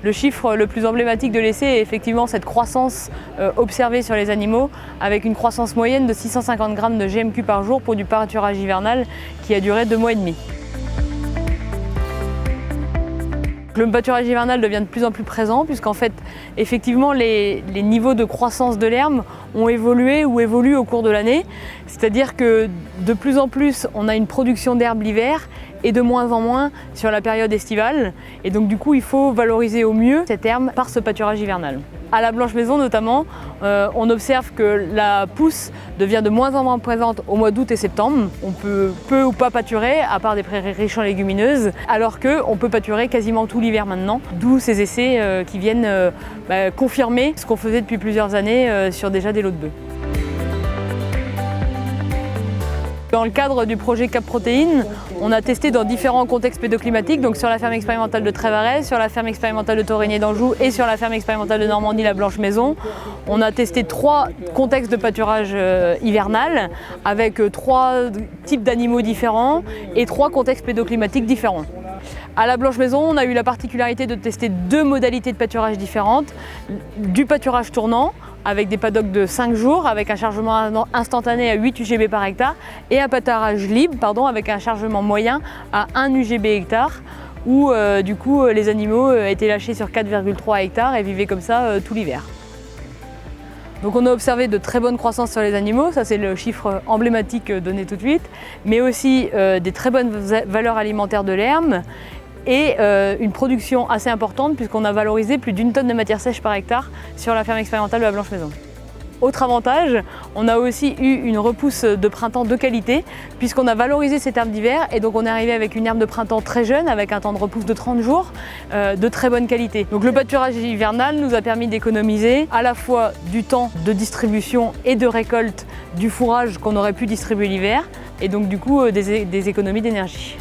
Le chiffre le plus emblématique de l'essai est effectivement cette croissance observée sur les animaux, avec une croissance moyenne de 650 grammes de GMQ par jour pour du pâturage hivernal qui a duré 2 mois et demi. Le pâturage hivernal devient de plus en plus présent puisqu'en fait, effectivement, les niveaux de croissance de l'herbe ont évolué ou évoluent au cours de l'année. C'est-à-dire que de plus en plus, on a une production d'herbe l'hiver et de moins en moins sur la période estivale. Et donc du coup, il faut valoriser au mieux cette herbe par ce pâturage hivernal. À la Blanche Maison notamment, on observe que la pousse devient de moins en moins présente au mois d'août et septembre. On peut peu ou pas pâturer, à part des prairies riches en légumineuses, alors qu'on peut pâturer quasiment tout l'hiver maintenant. D'où ces essais qui viennent confirmer ce qu'on faisait depuis plusieurs années sur déjà des lots de bœufs. Dans le cadre du projet Cap Protéines, on a testé dans différents contextes pédoclimatiques, donc sur la ferme expérimentale de Trévarez, sur la ferme expérimentale de Torigné d'Anjou et sur la ferme expérimentale de Normandie, la Blanche Maison. On a testé 3 contextes de pâturage hivernal avec 3 types d'animaux différents et 3 contextes pédoclimatiques différents. À la Blanche Maison, on a eu la particularité de tester 2 modalités de pâturage différentes. Du pâturage tournant, avec des paddocks de 5 jours, avec un chargement instantané à 8 UGB par hectare, et un pâturage libre, avec un chargement moyen à 1 UGB hectare, où du coup les animaux étaient lâchés sur 4,3 hectares et vivaient comme ça tout l'hiver. Donc on a observé de très bonnes croissances sur les animaux, ça c'est le chiffre emblématique donné tout de suite, mais aussi des très bonnes valeurs alimentaires de l'herbe et une production assez importante puisqu'on a valorisé plus d'1 tonne de matière sèche par hectare sur la ferme expérimentale de la Blanche Maison. Autre avantage, on a aussi eu une repousse de printemps de qualité puisqu'on a valorisé cette herbe d'hiver et donc on est arrivé avec une herbe de printemps très jeune avec un temps de repousse de 30 jours de très bonne qualité. Donc le pâturage hivernal nous a permis d'économiser à la fois du temps de distribution et de récolte du fourrage qu'on aurait pu distribuer l'hiver et donc du coup des économies d'énergie.